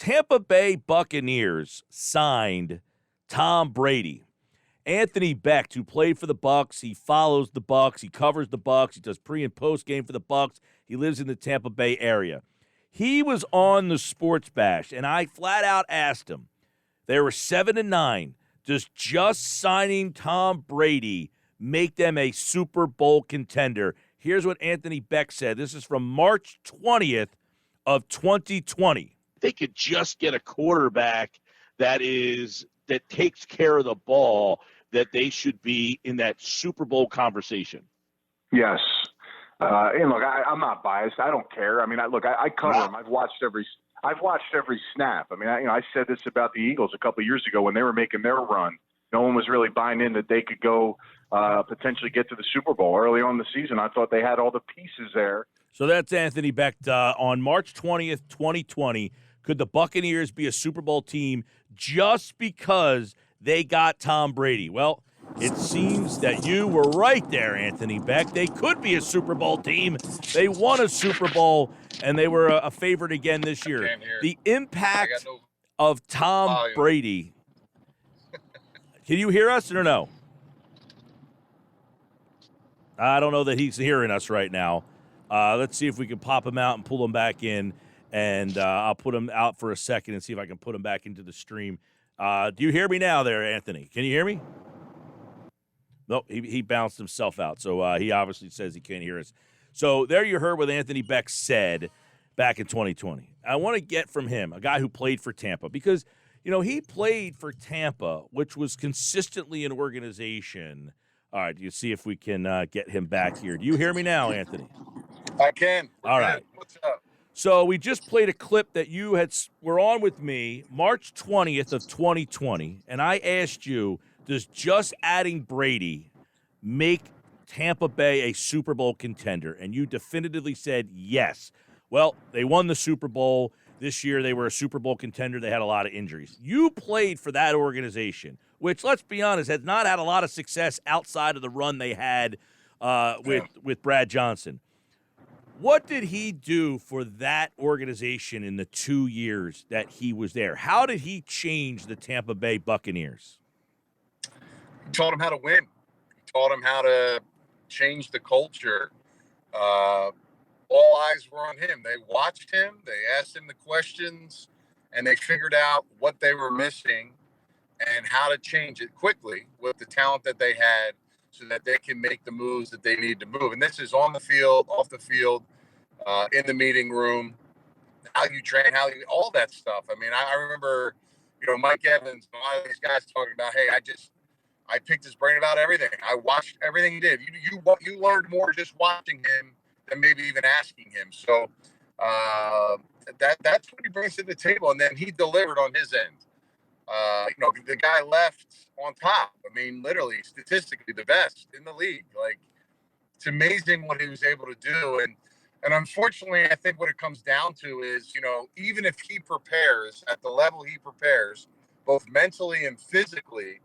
Tampa Bay Buccaneers signed Tom Brady. Anthony Becht, who played for the Bucs, he follows the Bucs, he covers the Bucs, he does pre and post game for the Bucs. He lives in the Tampa Bay area. He was on the Sports Bash, and I flat out asked him. They were 7-9. Does just signing Tom Brady make them a Super Bowl contender? Here's what Anthony Becht said. This is from March 20th of 2020. They could just get a quarterback that takes care of the ball, that they should be in that Super Bowl conversation. Yes. And look, I'm not biased. I don't care. I mean, I cover them. I've watched every snap. I mean, I said this about the Eagles a couple of years ago when they were making their run. No one was really buying in that they could go potentially get to the Super Bowl early on in the season. I thought they had all the pieces there. So that's Anthony Becht on March 20th, 2020. Could the Buccaneers be a Super Bowl team just because they got Tom Brady? Well, it seems that you were right there, Anthony Becht. They could be a Super Bowl team. They won a Super Bowl, and they were a favorite again this year. The impact of Tom Brady. Can you hear us or no? I don't know that he's hearing us right now. Let's see if we can pop him out and pull him back in. And I'll put him out for a second and see if I can put him back into the stream. Do you hear me now there, Anthony? Can you hear me? Nope, he bounced himself out. So he obviously says he can't hear us. So there you heard what Anthony Becht said back in 2020. I want to get from him, a guy who played for Tampa, because, he played for Tampa, which was consistently an organization. All right, you see if we can get him back here. Do you hear me now, Anthony? I can. All right. What's up? So we just played a clip that you were on with me March 20th of 2020, and I asked you, does just adding Brady make Tampa Bay a Super Bowl contender? And you definitively said yes. Well, they won the Super Bowl. This year they were a Super Bowl contender. They had a lot of injuries. You played for that organization, which, let's be honest, has not had a lot of success outside of the run they had with Brad Johnson. What did he do for that organization in the 2 years that he was there? How did he change the Tampa Bay Buccaneers? He taught him how to win. He taught him how to change the culture. All eyes were on him. They watched him. They asked him the questions, and they figured out what they were missing and how to change it quickly with the talent that they had, so that they can make the moves that they need to move. And this is on the field, off the field, in the meeting room, how you train, all that stuff. I mean, I remember, Mike Evans, a lot of these guys talking about, hey, I picked his brain about everything. I watched everything he did. You learned more just watching him than maybe even asking him. So that's what he brings to the table. And then he delivered on his end. The guy left on top. I mean, literally, statistically, the best in the league. Like, it's amazing what he was able to do. And unfortunately, I think what it comes down to is, even if he prepares at the level he prepares, both mentally and physically,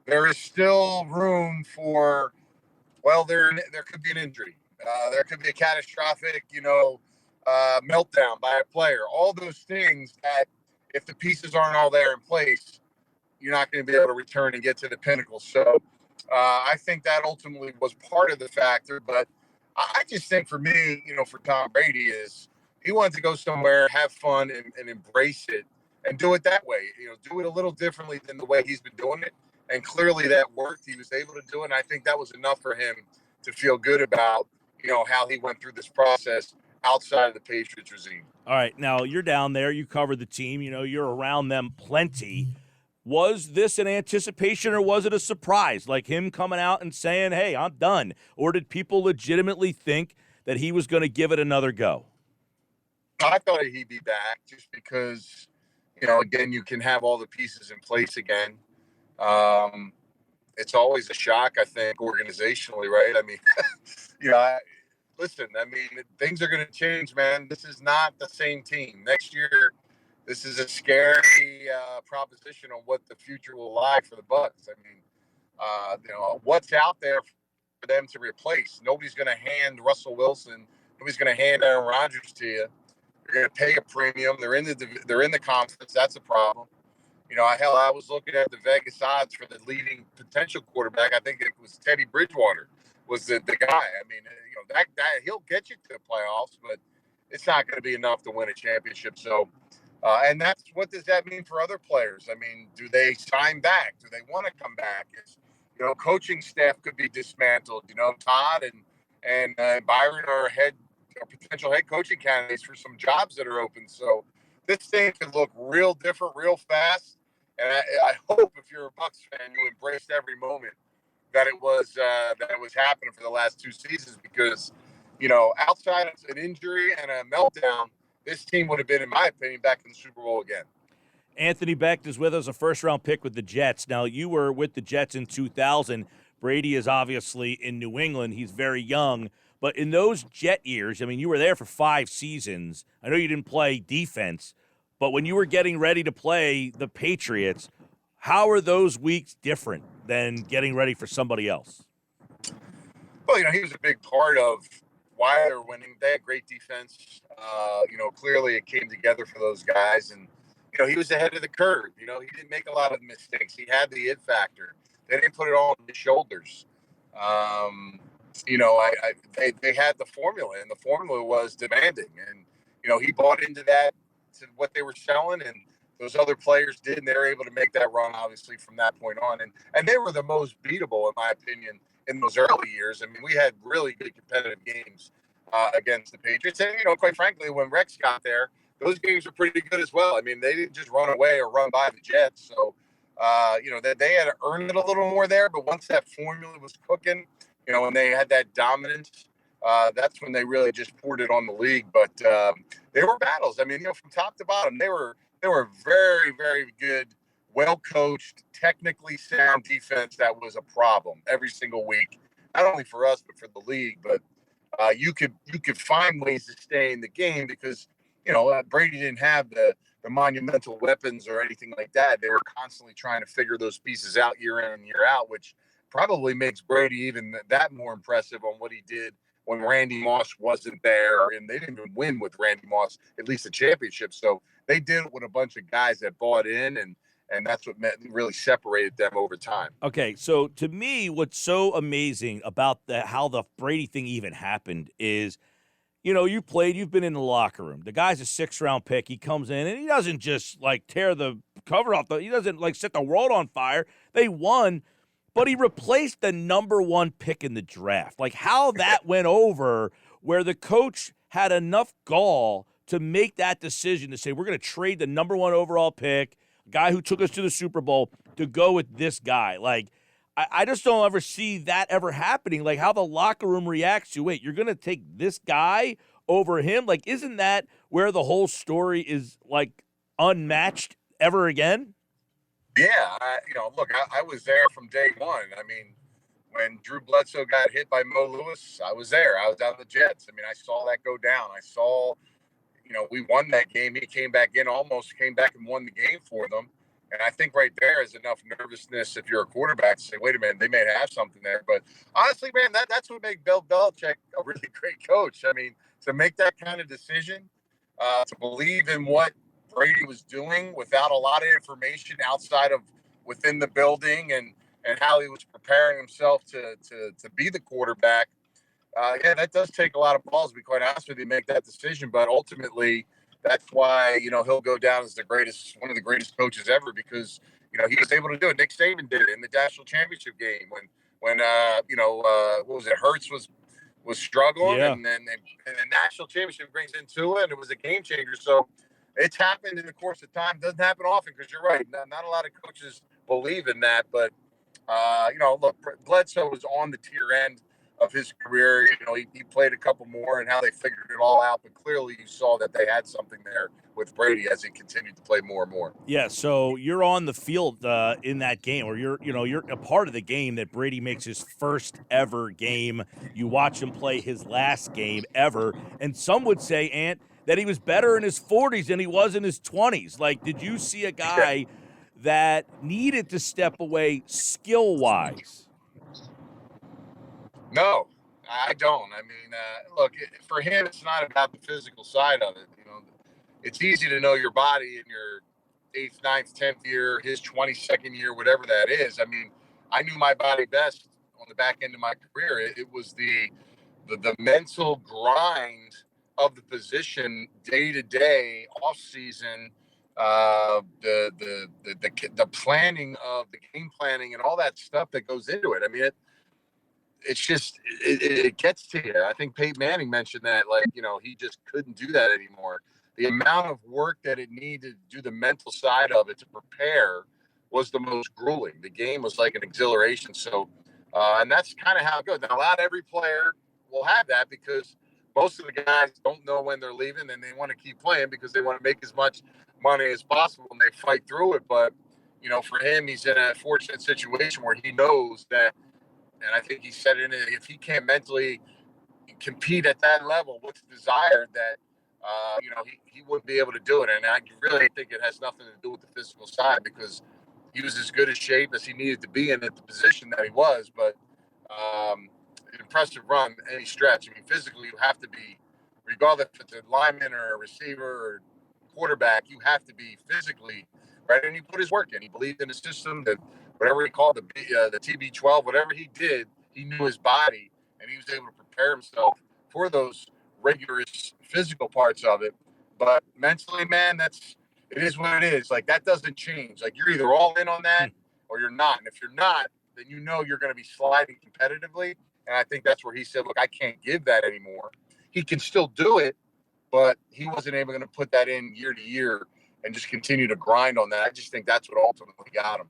there is still room for, there could be an injury. There could be a catastrophic, meltdown by a player. All those things that, if the pieces aren't all there in place, you're not going to be able to return and get to the pinnacle. So I think that ultimately was part of the factor. But I just think for me, for Tom Brady, is he wanted to go somewhere, have fun, and embrace it, and do it that way. Do it a little differently than the way he's been doing it. And clearly that worked. He was able to do it. And I think that was enough for him to feel good about, how he went through this process outside of the Patriots regime. All right, now you're down there. You cover the team. You're around them plenty. Was this an anticipation or was it a surprise, like him coming out and saying, hey, I'm done? Or did people legitimately think that he was going to give it another go? I thought he'd be back just because, again, you can have all the pieces in place again. It's always a shock, I think, organizationally, right? I mean, listen, things are going to change, man. This is not the same team. Next year, this is a scary proposition on what the future will lie for the Bucs. What's out there for them to replace? Nobody's going to hand Russell Wilson. Nobody's going to hand Aaron Rodgers to you. They're going to pay a premium. They're in the conference. That's a problem. I was looking at the Vegas odds for the leading potential quarterback. I think it was Teddy Bridgewater was the guy. I mean, that he'll get you to the playoffs, but it's not going to be enough to win a championship. So, and what does that mean for other players? I mean, do they sign back? Do they want to come back? Coaching staff could be dismantled. Todd and Byron are potential head coaching candidates for some jobs that are open. So this thing could look real different, real fast. And I hope if you're a Bucs fan, you embraced every moment that it was happening for the last 2 seasons, because outside of an injury and a meltdown, this team would have been, in my opinion, back in the Super Bowl again. Anthony Becht is with us, a first-round pick with the Jets. Now, you were with the Jets in 2000. Brady is obviously in New England. He's very young. But in those Jet years, I mean, you were there for 5 seasons. I know you didn't play defense, but when you were getting ready to play the Patriots, how are those weeks different than getting ready for somebody else? Well, he was a big part of why they're winning. They had great defense. Clearly it came together for those guys. And, he was ahead of the curve. He didn't make a lot of mistakes. He had the it factor. They didn't put it all on his shoulders. They had the formula, and the formula was demanding. And, he bought into that, to what they were selling, and those other players did, and they were able to make that run, obviously, from that point on. And they were the most beatable, in my opinion, in those early years. I mean, we had really good competitive games against the Patriots. And, quite frankly, when Rex got there, those games were pretty good as well. I mean, they didn't just run away or run by the Jets. So, they had to earn it a little more there. But once that formula was cooking, and they had that dominance, that's when they really just poured it on the league. But they were battles. I mean, from top to bottom, they were very, very good, well-coached, technically sound defense that was a problem every single week, not only for us, but for the league. But you could find ways to stay in the game because, Brady didn't have the monumental weapons or anything like that. They were constantly trying to figure those pieces out year in and year out, which probably makes Brady even that more impressive on what he did when Randy Moss wasn't there. And they didn't even win with Randy Moss, at least a championship. So they did it with a bunch of guys that bought in, and that's what really separated them over time. Okay, so to me, what's so amazing about how the Brady thing even happened is, you've been in the locker room. The guy's a 6th-round pick. He comes in, and he doesn't just, tear the cover off. He doesn't, set the world on fire. They won, but he replaced the number 1 pick in the draft. How that went over, where the coach had enough gall to make that decision to say, we're going to trade the number 1 overall pick, a guy who took us to the Super Bowl, to go with this guy. I just don't ever see that ever happening. How the locker room reacts to, wait, you're going to take this guy over him? Isn't that where the whole story is, unmatched ever again? Yeah, I was there from day one. I mean, when Drew Bledsoe got hit by Mo Lewis, I was there. I was on the Jets. I mean, I saw that go down. I saw, we won that game. He almost came back and won the game for them. And I think right there is enough nervousness if you're a quarterback to say, wait a minute, they may have something there. But honestly, man, that's what made Bill Belichick a really great coach. I mean, to make that kind of decision, to believe in what Brady was doing without a lot of information outside of within the building and how he was preparing himself to be the quarterback. That does take a lot of balls, to be quite honest with you, to make that decision. But ultimately, that's why, he'll go down as one of the greatest coaches ever, because, he was able to do it. Nick Saban did it in the national championship game when what was it? Hurts was struggling, Yeah. and then the national championship brings into it, and it was a game changer. So it's happened in the course of time. Doesn't happen often, because you're right. Not a lot of coaches believe in that, but look, Bledsoe was on the tier end of his career. He played a couple more, and how they figured it all out. But clearly, you saw that they had something there with Brady as he continued to play more and more. Yeah, so you're on the field in that game, or you're a part of the game that Brady makes his first ever game. You watch him play his last game ever, and some would say, Ant, that he was better in his 40s than he was in his 20s. Did you see a guy that needed to step away skill-wise? No, I don't. I mean, look, for him, it's not about the physical side of it. it's easy to know your body in your 8th, 9th, 10th year, his 22nd year, whatever that is. I mean, I knew my body best on the back end of my career. It was the mental grind of the position, day to day, off season, the planning of the game planning and all that stuff that goes into it. I mean, it gets to you. I think Peyton Manning mentioned that, like, he just couldn't do that anymore. The amount of work that it needed to do the mental side of it to prepare was the most grueling. The game was like an exhilaration. So, and that's kind of how it goes. Now, not every player will have that, because most of the guys don't know when they're leaving, and they want to keep playing because they want to make as much money as possible, and they fight through it. But, for him, he's in a fortunate situation where he knows that, and I think he said it, if he can't mentally compete at that level, what's desired, that, he wouldn't be able to do it. And I really think it has nothing to do with the physical side, because he was as good a shape as he needed to be in at the position that he was. But an impressive run, any stretch. I mean, physically, you have to be, regardless if it's a lineman or a receiver or quarterback, you have to be physically right. And he put his work in. He believed in the system, that whatever he called the TB12, whatever he did, he knew his body, and he was able to prepare himself for those rigorous physical parts of it. But mentally, man, it is what it is. Like, that doesn't change. Like, you're either all in on that or you're not. And if you're not, then you're going to be sliding competitively. And I think that's where he said, look, I can't give that anymore. He can still do it, but he wasn't able to put that in year to year and just continue to grind on that. I just think that's what ultimately got him.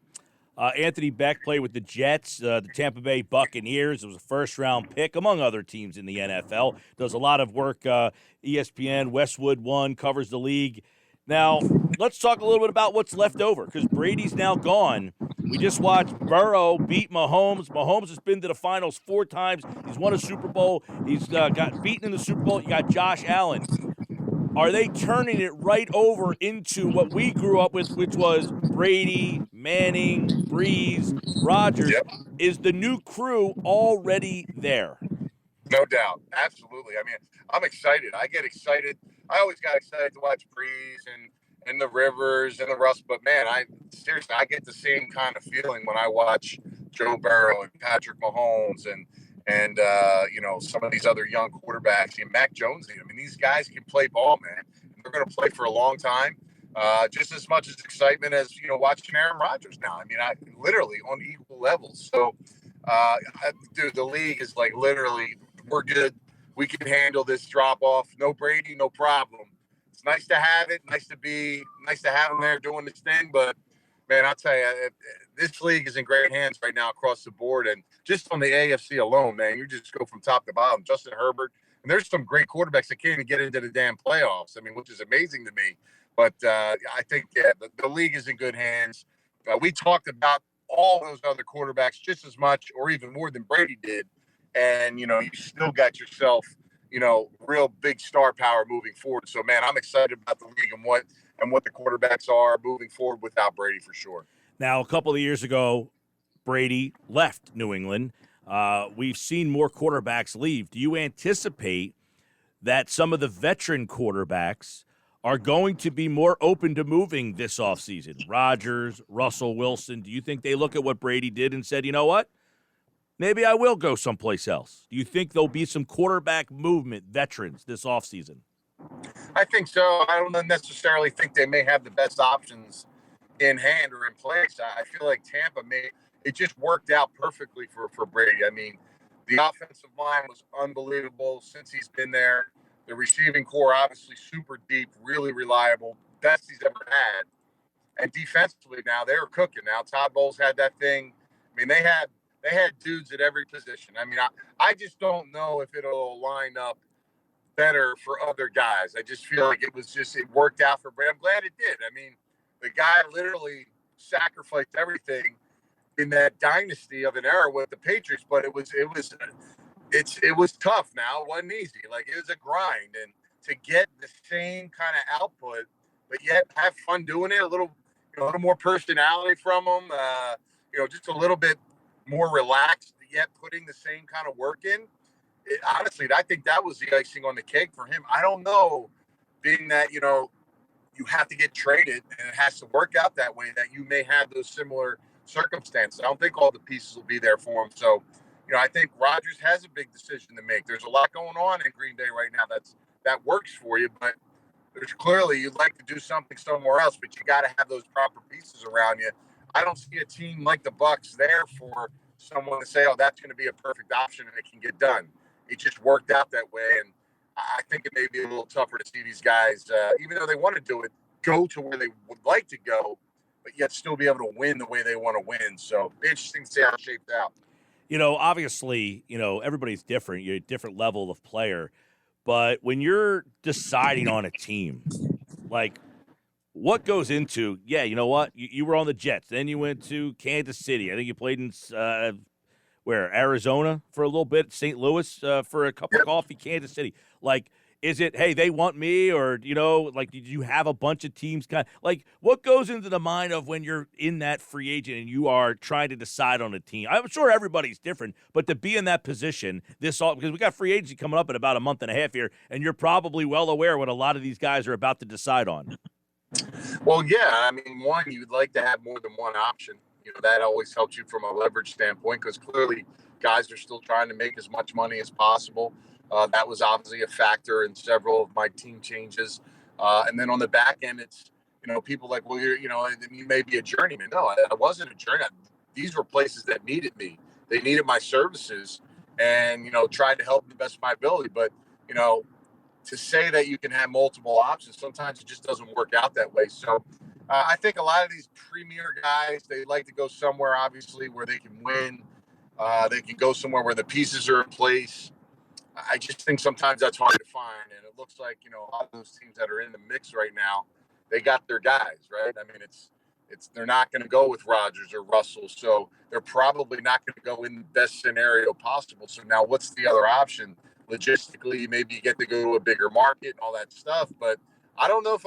Anthony Becht played with the Jets, the Tampa Bay Buccaneers. It was a first-round pick, among other teams in the NFL. Does a lot of work, ESPN, Westwood One, covers the league. Now, let's talk a little bit about what's left over, because Brady's now gone. We just watched Burrow beat Mahomes. Mahomes has been to the finals 4 times. He's won a Super Bowl. He's got beaten in the Super Bowl. You got Josh Allen. Are they turning it right over into what we grew up with, which was Brady, Manning, Breeze, Rodgers? Yep. Is the new crew already there? No doubt. Absolutely. I mean, I'm excited. I get excited. I always got excited to watch Breeze and the Rivers and the Russ. But, man, I get the same kind of feeling when I watch Joe Burrow and Patrick Mahomes and some of these other young quarterbacks, and Mac Jones. I mean, these guys can play ball, man. They're going to play for a long time. Just as much as excitement as, watching Aaron Rodgers now. I mean, I literally on equal levels. So, dude, the league is like, literally, we're good. We can handle this drop off. No Brady, no problem. It's nice to have it. Nice to have him there doing this thing. But, man, I'll tell you, this league is in great hands right now across the board. And just on the AFC alone, man, you just go from top to bottom. Justin Herbert, and there's some great quarterbacks that can't even get into the damn playoffs. I mean, which is amazing to me. But I think, the league is in good hands. We talked about all those other quarterbacks just as much or even more than Brady did. And, you still got yourself, real big star power moving forward. So, man, I'm excited about the league and what the quarterbacks are moving forward without Brady for sure. Now, a couple of years ago, Brady left New England. We've seen more quarterbacks leave. Do you anticipate that some of the veteran quarterbacks are going to be more open to moving this offseason? Rodgers, Russell Wilson, do you think they look at what Brady did and said, you know what? Maybe I will go someplace else. Do you think there'll be some quarterback movement, veterans, this offseason? I think so. I don't necessarily think they may have the best options in hand or in place. I feel like Tampa it just worked out perfectly for Brady. I mean, the offensive line was unbelievable since he's been there. The receiving core, obviously super deep, really reliable, best he's ever had. And defensively now, they were cooking. Now Todd Bowles had that thing. I mean, they had dudes at every position. I mean, I just don't know if it'll line up better for other guys. I just feel like it worked out for Brady. I'm glad it did. I mean, the guy literally sacrificed everything in that dynasty of an era with the Patriots, but it was tough. Now it wasn't easy. Like, it was a grind, and to get the same kind of output, but yet have fun doing it. A little more personality from him. Just a little bit more relaxed, yet putting the same kind of work in. Honestly, I think that was the icing on the cake for him. I don't know, being that you have to get traded, and it has to work out that way, that you may have those similar circumstances. I don't think all the pieces will be there for him. So, I think Rodgers has a big decision to make. There's a lot going on in Green Bay right now that works for you, but there's clearly you'd like to do something somewhere else, but you got to have those proper pieces around you. I don't see a team like the Bucs there for someone to say, oh, that's going to be a perfect option and it can get done. It just worked out that way, and I think it may be a little tougher to see these guys, even though they want to do it, go to where they would like to go, but yet still be able to win the way they want to win. So interesting to see how it shaped out. Obviously, everybody's different. You're a different level of player. But when you're deciding on a team, like what goes into, you know what? You were on the Jets. Then you went to Kansas City. I think you played in, Arizona for a little bit, St. Louis for a cup of coffee, Kansas City. Like, is it, hey, they want me, or, did you have a bunch of teams? What goes into the mind of when you're in that free agent and you are trying to decide on a team? I'm sure everybody's different, but to be in that position, because we got free agency coming up in about a month and a half here, and you're probably well aware what a lot of these guys are about to decide on. Well, yeah, I mean, one, you'd like to have more than one option. That always helps you from a leverage standpoint, because clearly guys are still trying to make as much money as possible. That was obviously a factor in several of my team changes. And then on the back end, it's, people like, well, you may be a journeyman. No, I wasn't a journeyman. These were places that needed me. They needed my services, and, tried to help the best of my ability. But, to say that you can have multiple options, sometimes it just doesn't work out that way. So I think a lot of these premier guys, they like to go somewhere, obviously, where they can win. They can go somewhere where the pieces are in place. I just think sometimes that's hard to find. And it looks like, a lot of those teams that are in the mix right now, they got their guys, right? I mean, they're not going to go with Rodgers or Russell. So they're probably not going to go in the best scenario possible. So now what's the other option? Logistically, maybe you get to go to a bigger market and all that stuff. But I don't know if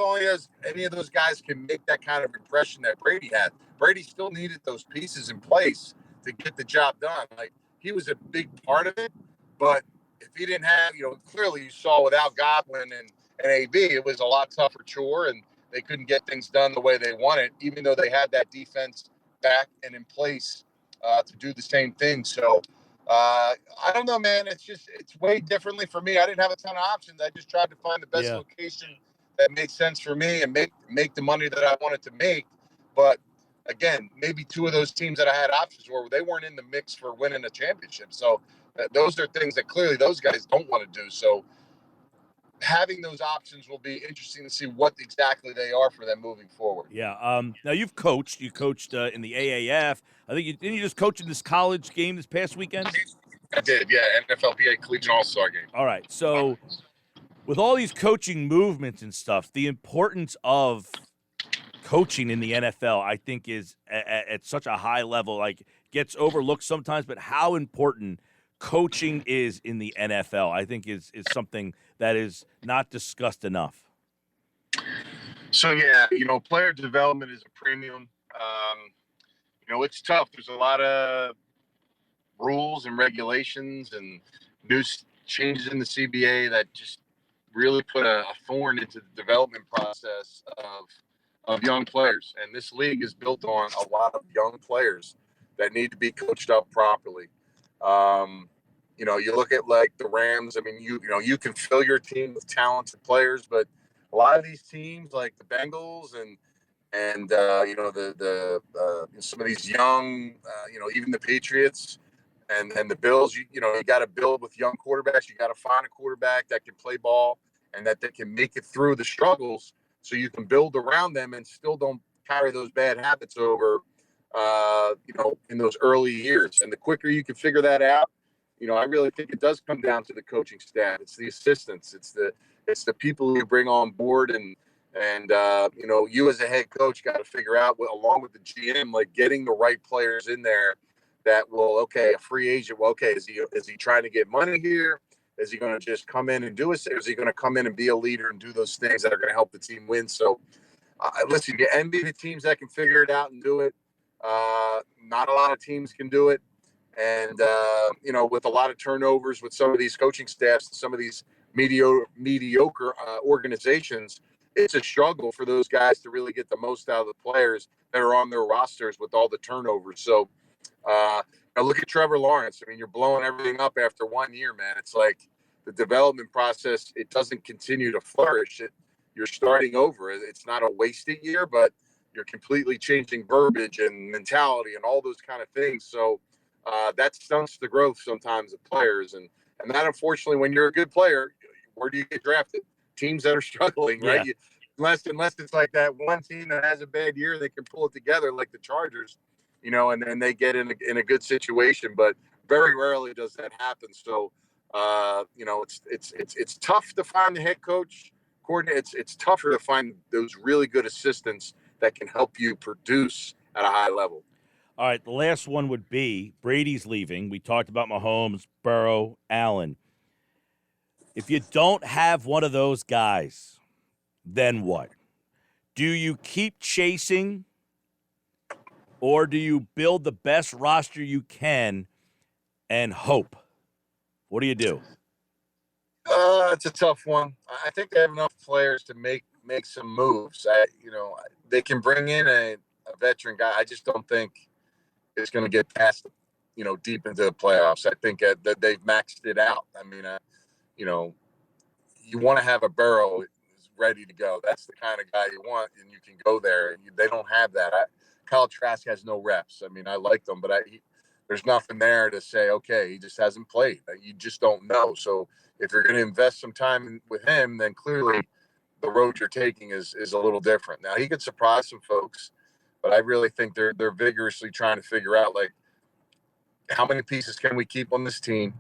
any of those guys can make that kind of impression that Brady had. Brady still needed those pieces in place to get the job done. Like, he was a big part of it, but if he didn't have, clearly you saw without Godwin and AB, it was a lot tougher chore, and they couldn't get things done the way they wanted, even though they had that defense back and in place to do the same thing. So I don't know, man. It's way differently for me. I didn't have a ton of options. I just tried to find the best location that made sense for me and make the money that I wanted to make. But again, maybe two of those teams that I had options for, they weren't in the mix for winning a championship. So those are things that clearly those guys don't want to do. So having those options will be interesting to see what exactly they are for them moving forward. Yeah. Now you've coached. You coached in the AAF. I think didn't you just coach in this college game this past weekend? I did, yeah. NFLPA Collegiate All-Star game. All right. So with all these coaching movements and stuff, the importance of coaching in the NFL, I think, is at such a high level, like gets overlooked sometimes, but how important coaching is in the NFL, I think is something that is not discussed enough. So, yeah, player development is a premium. It's tough. There's a lot of rules and regulations and new changes in the CBA that just really put a thorn into the development process of young players. And this league is built on a lot of young players that need to be coached up properly. You look at like the Rams. I mean, you can fill your team with talented players, but a lot of these teams like the Bengals and some of these young, even the Patriots and the Bills, you got to build with young quarterbacks. You got to find a quarterback that can play ball and that they can make it through the struggles, so you can build around them and still don't carry those bad habits over, in those early years. And the quicker you can figure that out, I really think it does come down to the coaching staff. It's the assistants. It's the people you bring on board, and you as a head coach got to figure out, along with the GM, like getting the right players in there that will, a free agent. Well, is he trying to get money here? Is he going to just come in and do it? Or is he going to come in and be a leader and do those things that are going to help the team win? So, listen, you envy the teams that can figure it out and do it. Not a lot of teams can do it. And, with a lot of turnovers with some of these coaching staffs, some of these mediocre organizations, it's a struggle for those guys to really get the most out of the players that are on their rosters with all the turnovers. So, now look at Trevor Lawrence. I mean, you're blowing everything up after 1 year, man. It's like the development process, it doesn't continue to flourish. You're starting over. It's not a wasted year, but you're completely changing verbiage and mentality and all those kind of things. So that stunts the growth sometimes of players. And that, unfortunately, when you're a good player, where do you get drafted? Teams that are struggling, right? Yeah. Unless it's like that one team that has a bad year, they can pull it together like the Chargers, and then they get in a good situation. But very rarely does that happen. So, it's tough to find the head coach coordinator. It's tougher to find those really good assistants that can help you produce at a high level. All right, the last one would be Brady's leaving. We talked about Mahomes, Burrow, Allen. If you don't have one of those guys, then what? Do you keep chasing, or do you build the best roster you can and hope? What do you do? It's a tough one. I think they have enough players to make some moves. They can bring in a veteran guy. I just don't think it's going to get past, deep into the playoffs. I think that they've maxed it out. I mean, you want to have a Burrow ready to go. That's the kind of guy you want, and you can go there. They don't have that. Kyle Trask has no reps. I mean, I like them, but there's nothing there to say, okay, he just hasn't played. You just don't know. So if you're going to invest some time with him, then clearly the road you're taking is a little different. Now, he could surprise some folks, but I really think they're vigorously trying to figure out, like, how many pieces can we keep on this team?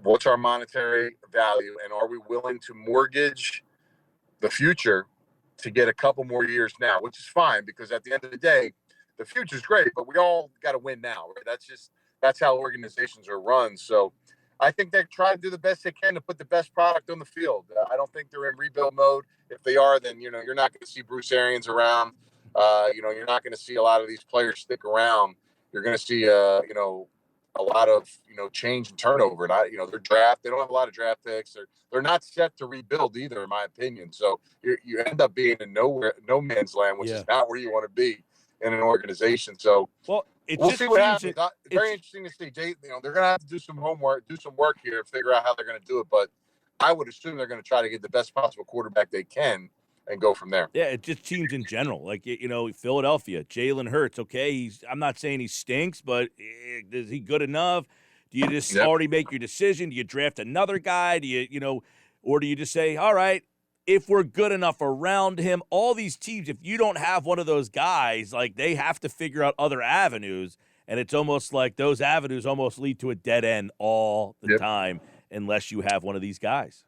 What's our monetary value? And are we willing to mortgage the future to get a couple more years now, which is fine, because at the end of the day, the future's great, but we all got to win now, right? That's how organizations are run. So I think they try to do the best they can to put the best product on the field. I don't think they're in rebuild mode. If they are, then, you're not going to see Bruce Arians around. You're not going to see a lot of these players stick around. You're going to see, a lot of, change and turnover. And they don't have a lot of draft picks. They're not set to rebuild either, in my opinion. So you end up being in no man's land, which is not where you want to be in an organization. So we'll see what happens. It's very interesting to see. They're going to have to do some homework, do some work here, figure out how they're going to do it. But I would assume they're going to try to get the best possible quarterback they can and go from there. Yeah, it just teams in general. Like, Philadelphia, Jalen Hurts, okay? I'm not saying he stinks, but is he good enough? Do you just already make your decision? Do you draft another guy? Do you, or do you just say, all right, if we're good enough around him, all these teams, if you don't have one of those guys, like, they have to figure out other avenues, and it's almost like those avenues almost lead to a dead end all the time unless you have one of these guys.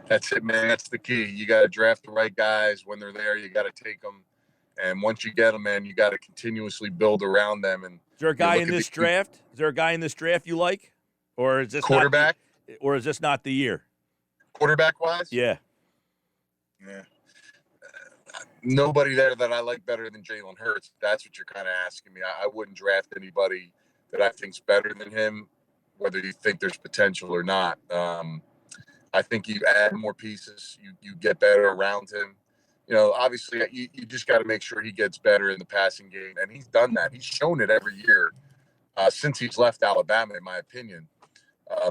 That's it, man. That's the key. You got to draft the right guys when they're there. You got to take them, and once you get them, man, you got to continuously build around them. And is there a guy in this draft? Is there a guy in this draft you like, or is this quarterback? Or is this not the year? Quarterback wise, yeah. Nobody there that I like better than Jalen Hurts. That's what you're kind of asking me. I wouldn't draft anybody that I think's better than him, whether you think there's potential or not. I think you add more pieces, you get better around him. Obviously, you just got to make sure he gets better in the passing game, and he's done that. He's shown it every year since he's left Alabama, in my opinion.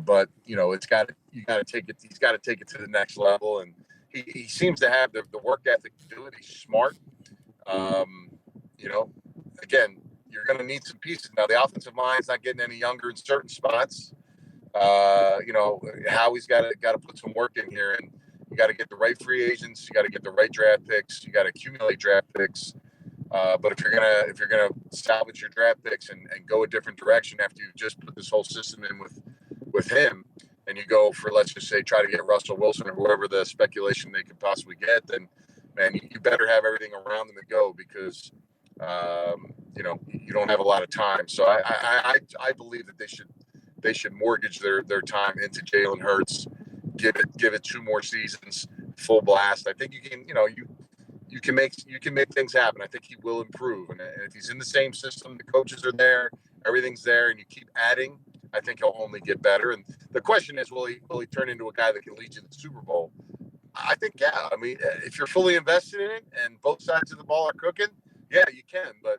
But you got to take it. He's got to take it to the next level, and he seems to have the work ethic to do it. He's smart. Again, you're going to need some pieces now. The offensive line's not getting any younger in certain spots. Howie's got to put some work in here, and you got to get the right free agents. You got to get the right draft picks. You got to accumulate draft picks. But if you're gonna salvage your draft picks and go a different direction after you've just put this whole system in with him, and you go for, let's just say, try to get Russell Wilson or whoever the speculation they could possibly get, then man, you better have everything around them to go, because you don't have a lot of time. So I believe that they should mortgage their time into Jalen Hurts, give it 2 more seasons, full blast. I think you can make things happen. I think he will improve, and if he's in the same system, the coaches are there, everything's there, and you keep adding, I think he'll only get better. And the question is, will he turn into a guy that can lead you to the Super Bowl? I think, yeah. I mean, if you're fully invested in it and both sides of the ball are cooking, yeah, you can. But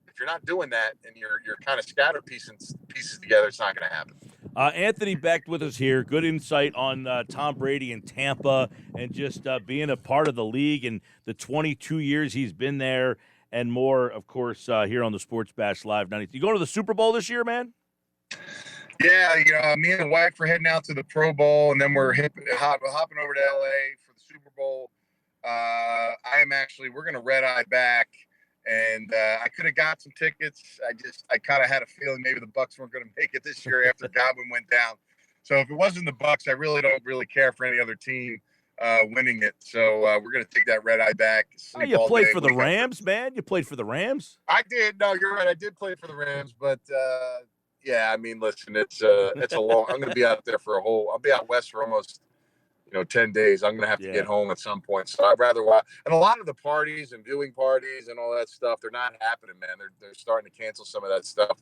if you're not doing that and you're kind of scatter pieces together, it's not going to happen. Anthony Becht with us here. Good insight on Tom Brady in Tampa and just being a part of the league and the 22 years he's been there and more, of course, here on the Sports Bash Live 90. You going to the Super Bowl this year, man? Yeah, me and the wife are heading out to the Pro Bowl, and then we're hopping over to LA for the Super Bowl. We're going to red-eye back, and I could have got some tickets. I kind of had a feeling maybe the Bucs weren't going to make it this year after Godwin went down. So if it wasn't the Bucs, I really don't care for any other team winning it. So we're going to take that red-eye back. Oh, you played for the Rams, man? You played for the Rams? I did. No, you're right. I did play for the Rams, but yeah, I mean, listen, it's a long. I'm going to be out there I'll be out west for almost 10 days. I'm going to have to get home at some point. So I'd rather watch. And a lot of the parties and viewing parties and all that stuff, they're not happening, man. They're starting to cancel some of that stuff.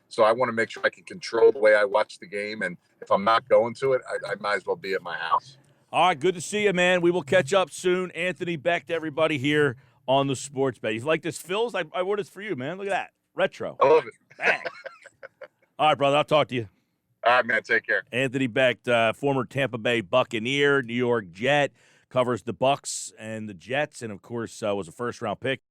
So I want to make sure I can control the way I watch the game. And if I'm not going to it, I might as well be at my house. All right, good to see you, man. We will catch up soon. Anthony Becht, everybody here on the Sports Bet. You like this, Phil's? I ordered this for you, man. Look at that. Retro. I love it. Bang. All right, brother. I'll talk to you. All right, man. Take care. Anthony Becht, former Tampa Bay Buccaneer, New York Jet, covers the Bucs and the Jets, and, of course, was a first-round pick.